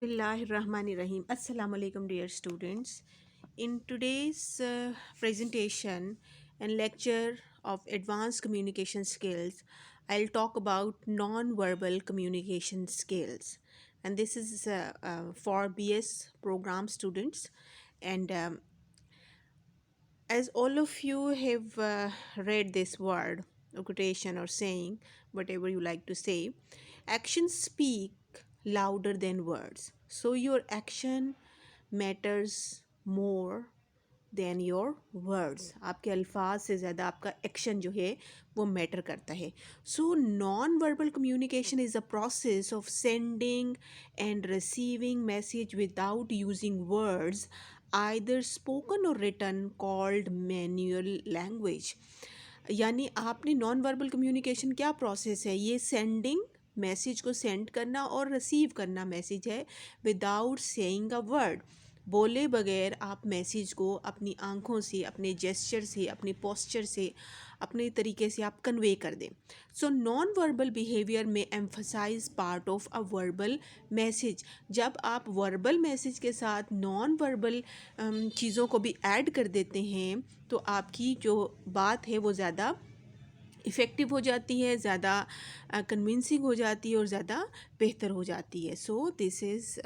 Bismillahirrahmanirrahim. Assalamu alaikum, dear students. In today's presentation and lecture of advanced communication skills, I'll talk about non-verbal communication skills. And this is for BS program students. And as all of you have read this word or quotation or saying, whatever you like to say, actions speak louder than words. So your action matters more than your words. आपके अल्फाज से ज़्यादा आपका action जो है वो matter करता है। सो non verbal communication is a process of sending end receiving message without using words either spoken और रिटन कॉल्ड मैनुअल लैंग्वेज। यानी आपने नॉन वर्बल कम्युनिकेशन क्या प्रोसेस है, ये सेंडिंग मैसेज को सेंड करना और रिसीव करना मैसेज है विदाउट सेइंग अ वर्ड। बोले बगैर आप मैसेज को अपनी आंखों से, अपने जेस्चर से, अपने पोस्चर से, अपने तरीके से आप कन्वे कर दें। सो नॉन वर्बल बिहेवियर में emphasise part of a verbal message. जब आप वर्बल मैसेज के साथ नॉन वर्बल चीज़ों को भी ऐड कर देते हैं तो आपकी जो बात है वो ज़्यादा इफ़ेक्टिव हो जाती है, ज़्यादा कन्विंसिंग हो जाती है और ज़्यादा बेहतर हो जाती है। So this is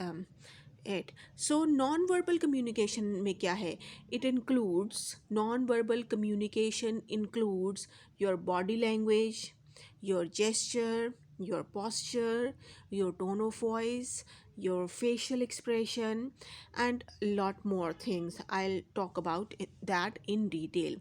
it. So non verbal communication में क्या है, it includes non verbal communication includes your body language, your gesture, your posture, your tone of voice, your facial expression, and a lot more things. I'll talk about that in detail.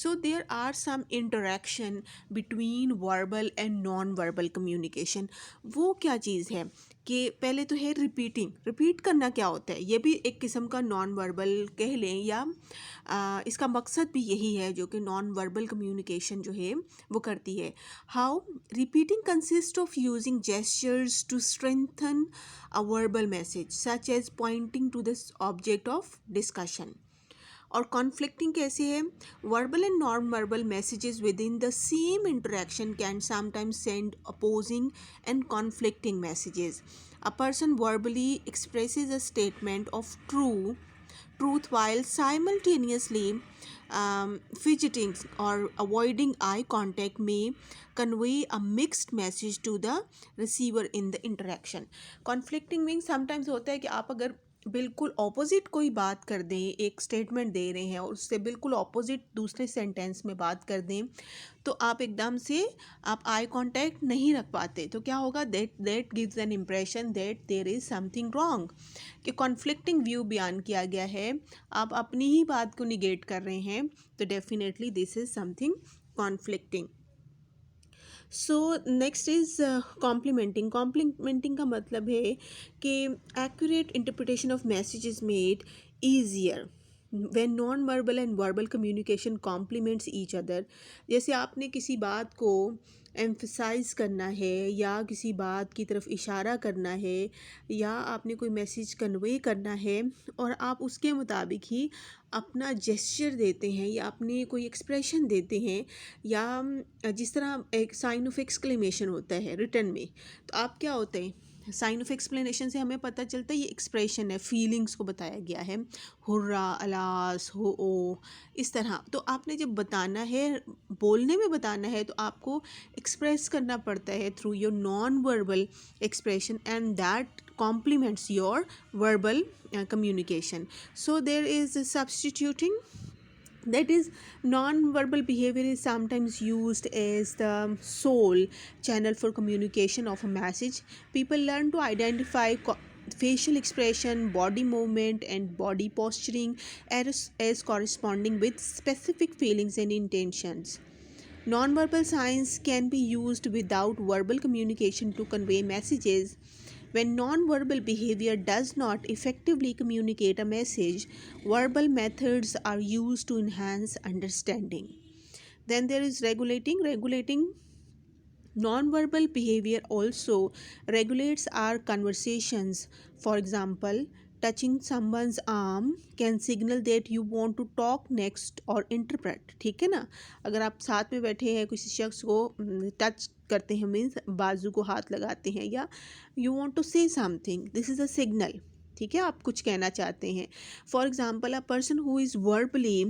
So there are some interaction between verbal and non-verbal communication. वो क्या चीज़ है कि पहले तो है repeating. Repeat करना क्या होता है, ये भी एक किस्म का नॉन वर्बल कह लें, या इसका मकसद भी यही है जो कि नॉन वर्बल कम्युनिकेशन जो है वो करती है। How repeating consist of using gestures to strengthen a verbal message such as pointing to the object of discussion. और कॉन्फ्लिक्टिंग कैसे है, verbal and non verbal messages within the same interaction can sometimes send opposing and conflicting messages. A person verbally expresses a statement of truth while simultaneously fidgeting or avoiding eye contact may convey a mixed message to the receiver in the interaction. Conflicting means sometimes होता है कि आप अगर बिल्कुल opposite कोई बात कर दें, एक स्टेटमेंट दे रहे हैं और उससे बिल्कुल ऑपोजिट दूसरे सेंटेंस में बात कर दें तो आप एकदम से आप आई कांटेक्ट नहीं रख पाते, तो क्या होगा, that gives an impression that there is something wrong, कि कॉन्फ्लिक्टिंग व्यू बयान किया गया है, आप अपनी ही बात को निगेट कर रहे हैं, तो definitely this is something conflicting. So next is complementing का मतलब है कि accurate interpretation of message is made easier when non-verbal and verbal communication complements each other। जैसे आपने किसी बात को एम्फसाइज करना है या किसी बात की तरफ इशारा करना है या आपने कोई मैसेज कन्वे करना है और आप उसके मुताबिक ही अपना जेस्चर देते हैं या अपने कोई एक्सप्रेशन देते हैं, या जिस तरह एक साइन ऑफ एक्सक्लेमेशन होता है रिटर्न में, तो आप क्या होते हैं, साइन ऑफ एक्सप्लेनेशन से हमें पता चलता है ये एक्सप्रेशन है, फीलिंग्स को बताया गया है, हुर्रा, अलास, हो ओ, इस तरह। तो आपने जब बताना है, बोलने में बताना है, तो आपको एक्सप्रेस करना पड़ता है through your non verbal expression and that complements your verbal communication. So there is a substituting, that is non-verbal behavior is sometimes used as the sole channel for communication of a message. People learn to identify facial expression, body movement, and body posturing as corresponding with specific feelings and intentions. Non-verbal signs can be used without verbal communication to convey messages. When non-verbal behavior does not effectively communicate a message, verbal methods are used to enhance understanding. Then there is regulating non-verbal behavior also regulates our conversations. For example, touching someone's arm can signal that you want to talk next or interpret. ठीक है ना, अगर आप साथ में बैठे हैं किसी शख्स को टच करते हैं, मीन्स बाजू को हाथ लगाते हैं, या you want to say something, this is a signal. ठीक है, आप कुछ कहना चाहते हैं. For example, a person who is verbally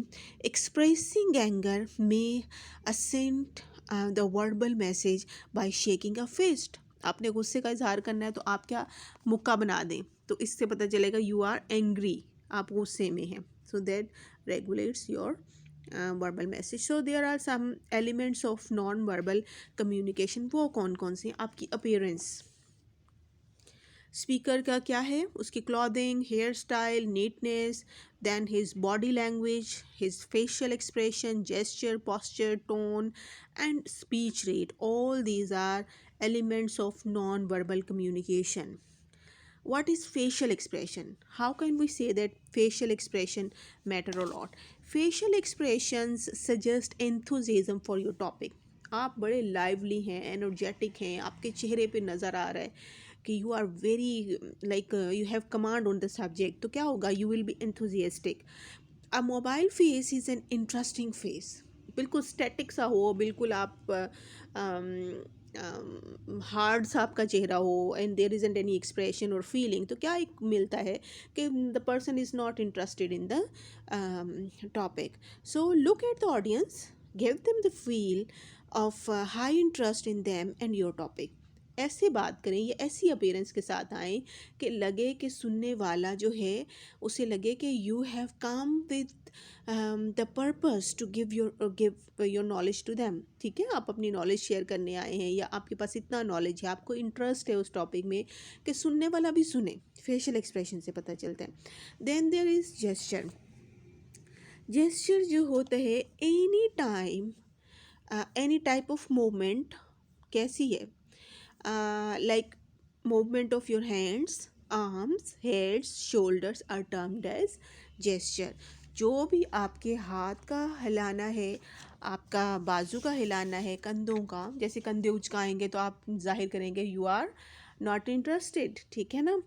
expressing anger may accent the verbal message by shaking a fist. आपने गुस्से का इजहार करना है तो आप क्या मुक्का बना दें, तो इससे पता चलेगा यू आर एंग्री, आप गुस्से में हैं. So that regulates your verbal message. So there are some elements of non verbal communication. वो कौन कौन से हैं? आपकी अपीयरेंस, स्पीकर का क्या है, उसकी clothing, hair style, neatness, then his body language, his facial expression, gesture, posture, tone, and speech rate. All these are elements of non-verbal communication. What is facial expression? How can we say that facial expression matter a lot? Facial expressions suggest enthusiasm for your topic. आप बड़े lively हैं, energetic हैं, आपके चेहरे पे नज़र आ रहा है कि you are very like you have command on the subject. तो क्या होगा, you will be enthusiastic. A mobile face is an interesting face. बिल्कुल स्टैटिक सा हो, बिल्कुल आप हार्ड सा आपका चेहरा हो, and there isn't any expression और फीलिंग, तो क्या एक मिलता है कि the person is not interested in the topic. So look at the audience, give them the feel of high interest in them and your topic. ऐसे बात करें, ये ऐसी अपीयरेंस के साथ आएँ कि लगे कि सुनने वाला जो है उसे लगे कि you have come with the purpose to give your knowledge to them. ठीक है, आप अपनी नॉलेज शेयर करने आए हैं, या आपके पास इतना नॉलेज है, आपको इंटरेस्ट है उस टॉपिक में कि सुनने वाला भी सुने. फेशियल एक्सप्रेशन से पता चलता है. Then there is gesture. Gesture जो होता है, any time any type of movement. कैसी है? Like movement of your hands, arms, heads, shoulders are termed as gesture. जो भी आपके हाथ का हिलाना है, आपका बाजू का हिलाना है, कंधों का, जैसे कंधे उचकाएंगे तो आप जाहिर करेंगे यू आर नॉट इंटरेस्टेड. ठीक है ना,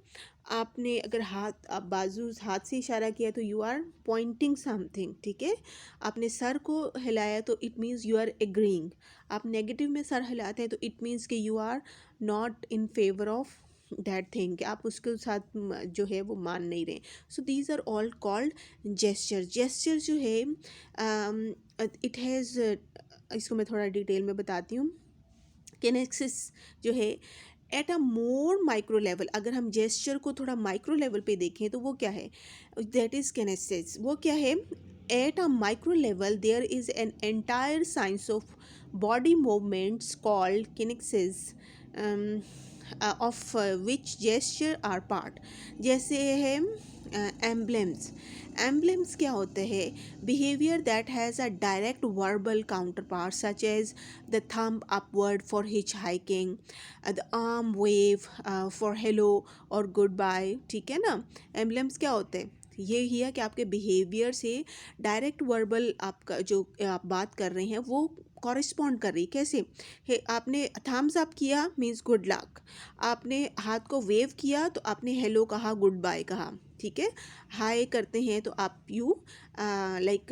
आपने अगर हाथ, आप बाजू हाथ से इशारा किया तो यू आर पॉइंटिंग समथिंग. ठीक है, आपने सर को हिलाया तो it means you are agreeing. आप नेगेटिव में सर हिलाते हैं तो इट मीन्स कि you are not in favour of that thing, कि आप उसके साथ जो है वो मान नहीं रहे. So these are all called gesture. Gesture जो है इट हैज़, इसको मैं थोड़ा डिटेल में बताती हूँ. किनेसिस जो है at a more micro level, अगर हम जेस्चर को थोड़ा माइक्रो लेवल पे देखें तो वो क्या है, दैट इज़ किनेसिस. वो क्या है, at a micro level there is an entire science of body movements called kinesis, of which gesture are part. जैसे है एम्बलेम्स. एम्बलेम्स क्या होते हैं, behaviour that has a direct verbal counterpart such as the thumb upward for hitchhiking, the arm wave for hello or goodbye. ठीक है ना, एम्बलेम्स क्या होते हैं, ये ही है कि आपके बिहेवियर से डायरेक्ट वर्बल आपका जो आप बात कर रहे हैं वो कॉरिस्पॉन्ड कर रही. कैसे है, आपने थम्स अप किया मीन्स गुड लक, आपने हाथ को वेव किया तो आपने हेलो कहा, गुड बाय कहा. ठीक है, हाय करते हैं तो आप you like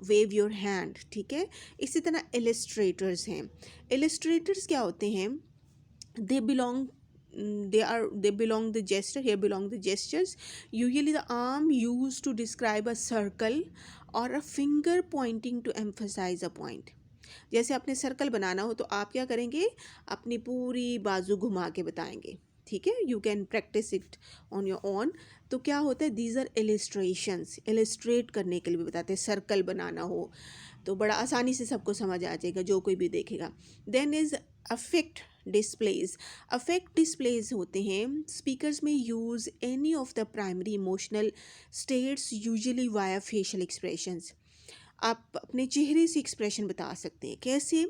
wave your hand. ठीक है, इसी तरह इलस्ट्रेटर्स हैं. इलस्ट्रेटर्स क्या होते हैं, they belong they belong the gesture, here belong the gestures. Usually the arm used to describe a circle or a finger pointing to emphasize a point. जैसे आपने सर्कल बनाना हो तो आप क्या करेंगे, अपनी पूरी बाजू घुमा के बताएंगे. ठीक है, you can practice it on your own. तो क्या होता है, दीज आर इलिस्ट्रेशंस, इलिस्ट्रेट करने के लिए भी बताते हैं. सर्कल बनाना हो तो बड़ा आसानी से सबको समझ आ जाएगा, जो कोई भी देखेगा. Then is affect displays. Affect displays होते हैं, स्पीकर्स में use any of the primary emotional states usually via facial expressions. आप अपने चेहरे से एक्सप्रेशन बता सकते हैं. कैसे,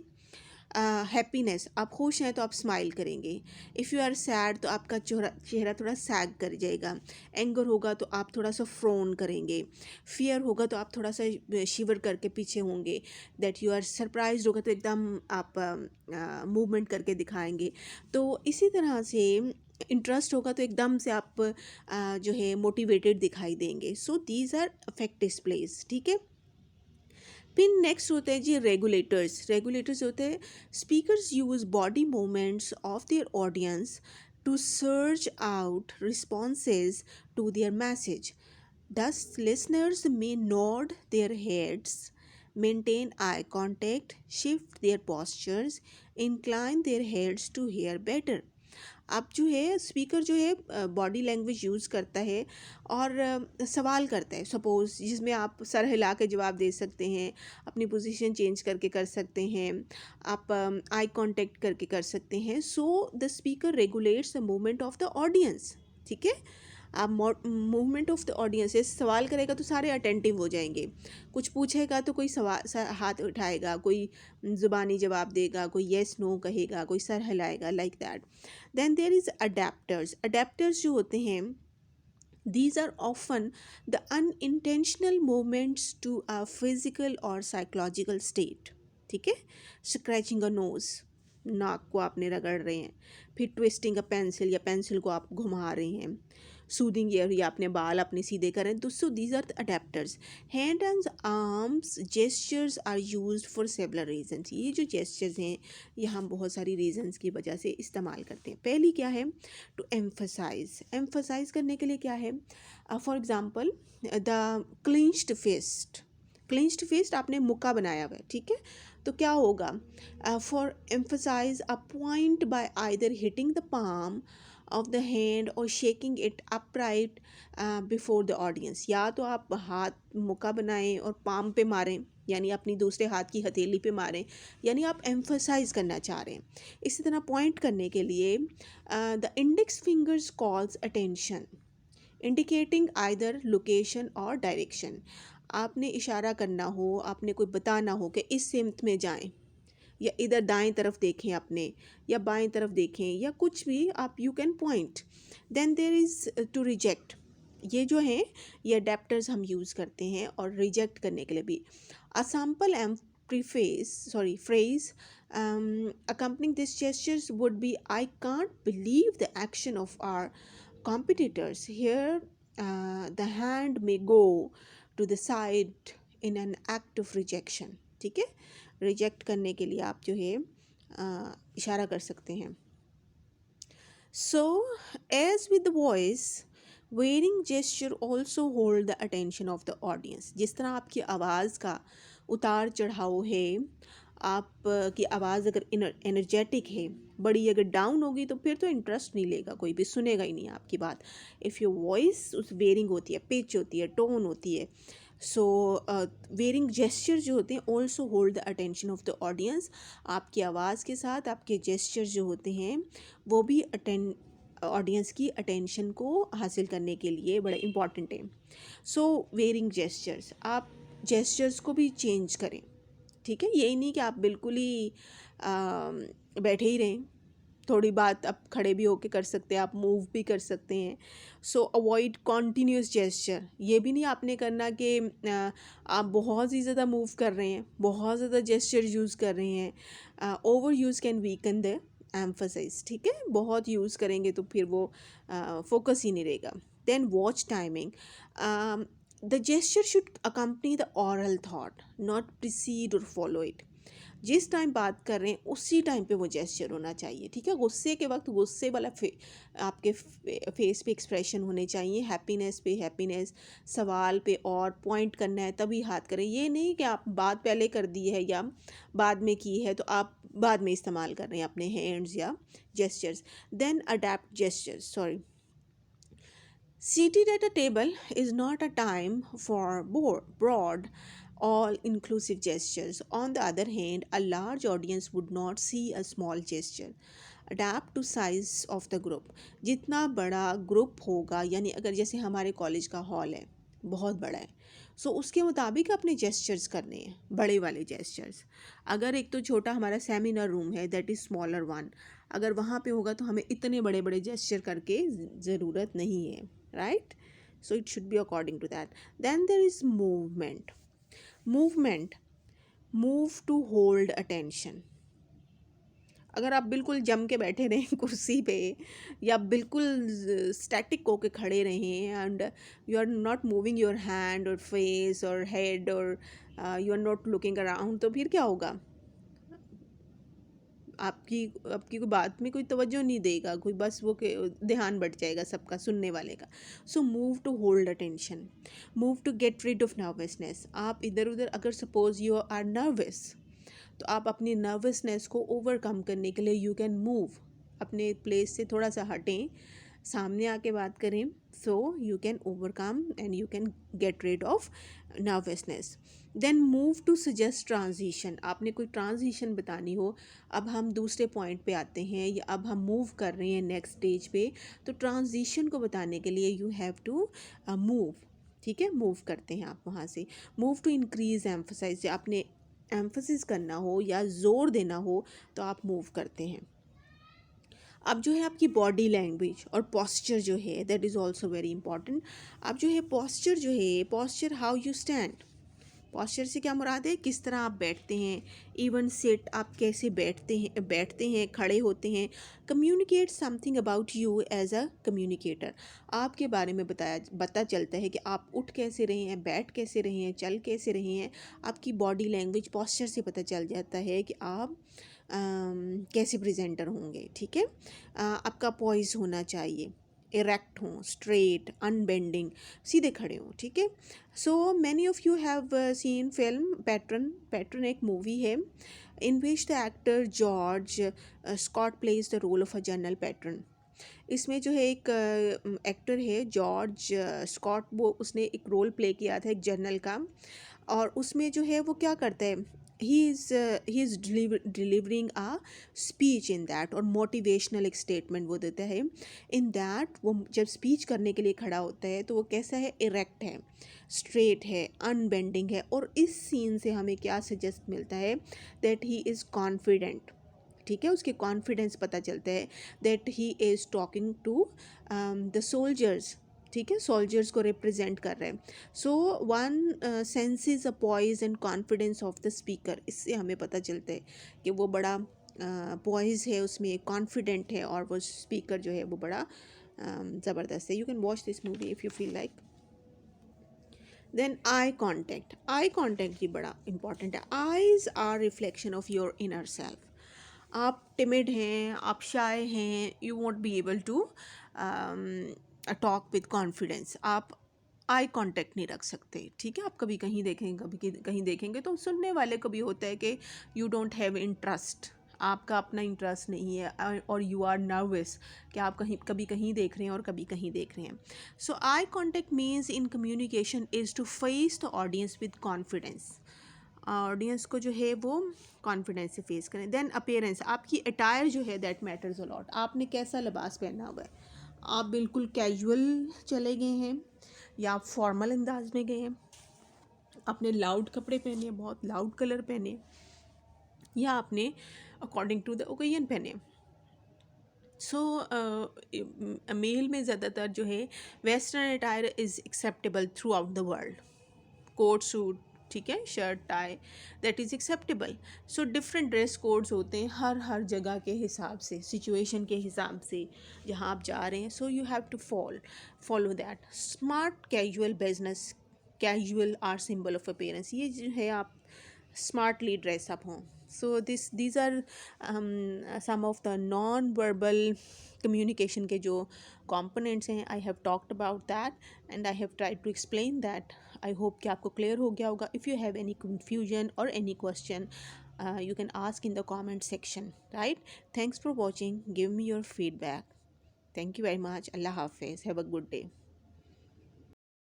हैप्पीनेस, आप खुश हैं तो आप स्माइल करेंगे. इफ़ यू आर सैड तो आपका चेहरा थोड़ा सैग कर जाएगा. एंगर होगा तो आप थोड़ा सा फ्रोन करेंगे. फियर होगा तो आप थोड़ा सा शिवर करके पीछे होंगे. दैट यू आर सरप्राइज होगा तो एकदम आप मूवमेंट करके दिखाएंगे. तो इसी तरह से इंटरेस्ट होगा तो एकदम से आप जो है मोटिवेटेड दिखाई देंगे. So these are affect displays. ठीक है. फिर नेक्स्ट होते हैं जी रेगुलेटर्स. रेगुलेटर्स होते हैं speakers use body movements of their audience to search out responses to their message. Thus, listeners may nod their heads, maintain eye contact, shift their postures, incline their heads to hear better. अब जो है speaker जो है body language use करता है और सवाल करता है, सपोज़ जिसमें आप सर हिला के जवाब दे सकते हैं, अपनी पोजीशन चेंज करके कर सकते हैं, आप आई कांटेक्ट करके कर सकते हैं. So the speaker regulates the movement of the audience. ठीक है. आप मूवमेंट ऑफ द ऑडियंस से सवाल करेगा तो सारे अटेंटिव हो जाएंगे. कुछ पूछेगा तो कोई हाथ उठाएगा, कोई ज़ुबानी जवाब देगा, कोई येस नो कहेगा, कोई सर हिलाएगा, like that. Then there is adaptors. Adaptors जो होते हैं, these are often the unintentional movements to a physical or psychological state. ठीक है. स्क्रैचिंग अ नोज, नाक को आपने रगड़ रहे हैं. फिर ट्विस्टिंग अ पेंसिल, या पेंसिल को आप घुमा रहे हैं. सूदिंग ईयर, या अपने बाल अपने सीधे करें. तो so these are the adapters. Hand and arms gestures are use for several reasons. ये जो जेस्चर्स हैं ये हम बहुत सारी रीजन्स की वजह से इस्तेमाल करते हैं. पहली क्या है, टू एम्फसाइज. एम्फसाइज करने के लिए क्या है, for example the clenched fist. Clenched fist आपने मुक्का बनाया हुआ है. ठीक है. तो क्या होगा, for emphasize a point by either hitting the palm of the hand or shaking it upright before the audience. या तो आप हाथ मुक्का बनाएं और पाम पे मारें, यानी अपनी दूसरे हाथ की हथेली पे मारें, यानी आप एम्फसाइज करना चाह रहे हैं. इसी तरह पॉइंट करने के लिए the index fingers calls attention, indicating either location और डायरेक्शन. आपने इशारा करना हो, आपने कोई बताना हो कि इस सिमत में जाएं, या इधर दाएं तरफ देखें अपने, या बाएं तरफ देखें, या कुछ भी आप you can point. Then there is to reject. ये जो हैं ये अडेप्टर्स हम यूज़ करते हैं और रिजेक्ट करने के लिए भी. A sample um preface sorry phrase accompanying these gestures would be, I can't believe the action of our competitors here. The hand may go to the side in an act of rejection. ठीक है. Reject करने के लिए आप जो है इशारा कर सकते हैं. So as with the voice, varying gesture also hold the attention of the audience. जिस तरह आपकी आवाज़ का उतार चढ़ाव है, आपकी आवाज़ अगर एनर्जेटिक है, बड़ी अगर डाउन होगी तो फिर तो इंटरेस्ट नहीं लेगा, कोई भी सुनेगा ही नहीं आपकी बात. इफ़ योर वॉइस उस वेयरिंग होती है, पिच होती है, टोन होती है. सो वेयरिंग जेस्चर जो होते हैं also hold the attention of the audience. आपकी आवाज़ के साथ आपके जेस्चर जो होते हैं वो भी ऑडियंस की अटेंशन को हासिल करने के लिए बड़ा इम्पॉर्टेंट है. सो वेयरिंग जेस्चर्स, आप जेस्चर्स को भी चेंज करें. ठीक है. यही नहीं कि आप बिल्कुल ही बैठे ही रहें. थोड़ी बात आप खड़े भी होके कर सकते हैं, आप मूव भी कर सकते हैं. सो अवॉइड कॉन्टीन्यूस जेस्चर. ये भी नहीं आपने करना कि आप बहुत ही ज़्यादा मूव कर रहे हैं, बहुत ज़्यादा जेस्चर यूज़ कर रहे हैं. Over use can weaken the emphasise. ठीक है. बहुत यूज़ करेंगे तो फिर वो फोकस ही नहीं रहेगा. Then watch timing. The gesture should accompany the oral thought, not precede or follow it. जिस टाइम बात कर रहे हैं उसी टाइम पे वो जेस्चर होना चाहिए. ठीक है. गुस्से के वक्त गुस्से वाला आपके फेस पे एक्सप्रेशन होने चाहिए. हैप्पीनेस पे हैप्पीनेस, सवाल पे और पॉइंट करना है तभी हाथ करें. ये नहीं कि आप बात पहले कर दी है या बाद में की है तो आप बाद में इस्तेमाल कर रहे हैं अपने हैंड्स या gestures. Then adapt gestures. Sorry, seated at a table is not a time for broad, all inclusive gestures. On the other hand, a large audience would not see a small gesture. Adapt to size of the group. जितना बड़ा group होगा, यानी अगर जैसे हमारे college का hall है, बहुत बड़ा है, सो उसके मुताबिक अपने जेस्चर्स करने हैं, बड़े वाले जेस्चर्स. अगर एक तो छोटा हमारा सेमिनार रूम है, दैट इज़ स्मॉलर वन, अगर वहाँ पे होगा तो हमें इतने बड़े बड़े जेस्चर करके ज़रूरत नहीं है. Right. So it should be according to that. Then there is movement. Movement, move to hold attention. अगर आप बिल्कुल जम के बैठे रहें कुर्सी पे, या बिल्कुल स्टैटिक होके खड़े रहें, and you are not moving your hand और फेस और हेड, और you are not looking around, तो फिर क्या होगा? आपकी आपकी कोई बात में कोई तवज्जो नहीं देगा कोई, बस वो के ध्यान बढ़ जाएगा सबका, सुनने वाले का। So move to hold attention, move to get rid of nervousness. आप इधर उधर, अगर सपोज यू आर नर्वस, तो आप अपनी नर्वसनेस को ओवरकम करने के लिए यू कैन मूव, अपने प्लेस से थोड़ा सा हटें, सामने आके बात करें, so you can overcome and you can get rid of nervousness. Then move to suggest transition. आपने कोई ट्रांजिशन बतानी हो, अब हम दूसरे पॉइंट पे आते हैं या अब हम मूव कर रहे हैं नेक्स्ट स्टेज पे, तो ट्रांजिशन को बताने के लिए यू हैव टू मूव। ठीक है, मूव करते हैं आप वहाँ से। मूव टू इंक्रीज एम्फोसाइज, आपने एम्फोसिस करना हो या ज़ोर देना हो तो आप मूव करते हैं। अब जो है आपकी बॉडी लैंग्वेज और पॉस्चर जो है, that is also very important. अब जो है पॉस्चर जो है, posture how you stand. Posture से क्या मुराद है? किस तरह आप बैठते हैं, इवन सिट, आप कैसे बैठते हैं, खड़े होते हैं। Communicate something about you as a communicator. आपके बारे में पता चलता है कि आप उठ कैसे रहे हैं, बैठ कैसे रहे हैं, चल कैसे रहे हैं। आपकी बॉडी लैंग्वेज पॉस्चर से पता चल जाता है कि आप कैसे प्रेजेंटर होंगे। ठीक है, आपका पॉइज होना चाहिए, इरेक्ट हों, स्ट्रेट, अनबेंडिंग, सीधे खड़े हों। ठीक है। So many of you have seen film Patton. Patton एक मूवी है in which the actor George Scott plays the role of a general Patton. इसमें जो है एक एक्टर है जॉर्ज स्कॉट, वो उसने एक रोल प्ले किया था एक जनरल का, और उसमें जो है वो क्या करता है, he is delivering a speech in that, और मोटिवेशनल एक स्टेटमेंट वो देता है इन दैट। वो जब स्पीच करने के लिए खड़ा होता है तो वो कैसा है, इरेक्ट है, स्ट्रेट है, अनबेंडिंग है। और इस सीन से हमें क्या सजेस्ट मिलता है, दैट ही इज़ कॉन्फिडेंट। ठीक है, उसके कॉन्फिडेंस पता चलता है, that he is talking to the soldiers. ठीक है, सोल्जर्स को रिप्रेजेंट कर रहे हैं। So one senses a poise and confidence of the speaker. इससे हमें पता चलता है कि वो बड़ा पॉइज है, उसमें कॉन्फिडेंट है, और वो स्पीकर जो है वो बड़ा ज़बरदस्त है। You can watch this movie if you feel like. Then eye contact. Eye contact भी बड़ा इंपॉर्टेंट है। Eyes are reflection of your inner self. आप टिमिड हैं, आप शाय हैं, you won't be able to talk with confidence, आप eye contact नहीं रख सकते। ठीक है, आप कभी कहीं देखेंगे, कभी कहीं देखेंगे तो सुनने वाले को भी होता है कि यू डोंट हैव इंटरेस्ट, आपका अपना इंटरेस्ट नहीं है, और यू आर नर्वस कि आप कहीं कभी कहीं देख रहे हैं और कभी कहीं देख रहे हैं। So eye contact means in communication is to face the audience with confidence. Audience को जो है वो कॉन्फिडेंस से फेस करें। देन अपीयरेंस, आपकी अटायर जो है दैट मैटर्स अ लॉट। आपने कैसा लिबास पहना हुआ है, आप बिल्कुल कैजुअल चले गए हैं या आप फॉर्मल अंदाज में गए हैं, आपने लाउड कपड़े पहने हैं, बहुत लाउड कलर पहने हैं, या आपने अकॉर्डिंग टू द ओकेजन पहने। सो मेल में ज़्यादातर जो है western attire is acceptable throughout the world. Coat suit, ठीक है, shirt tie, that is acceptable. So different dress codes होते हैं हर जगह के हिसाब से, सिचुएशन के हिसाब से जहाँ आप जा रहे हैं। So you have to follow that. Smart casual business, casual are symbol of appearance. ये जो है आप स्मार्टली ड्रेस अप हों। So these are some of the non verbal communication के जो कंपोनेंट्स हैं। I have talked about that and I have tried to explain that. I hope कि आपको क्लियर हो गया होगा। If you have any confusion और any question, you can ask in the comment section, right? Thanks for watching. Give me your feedback. Thank you very much. Allah Hafiz. Have a good day.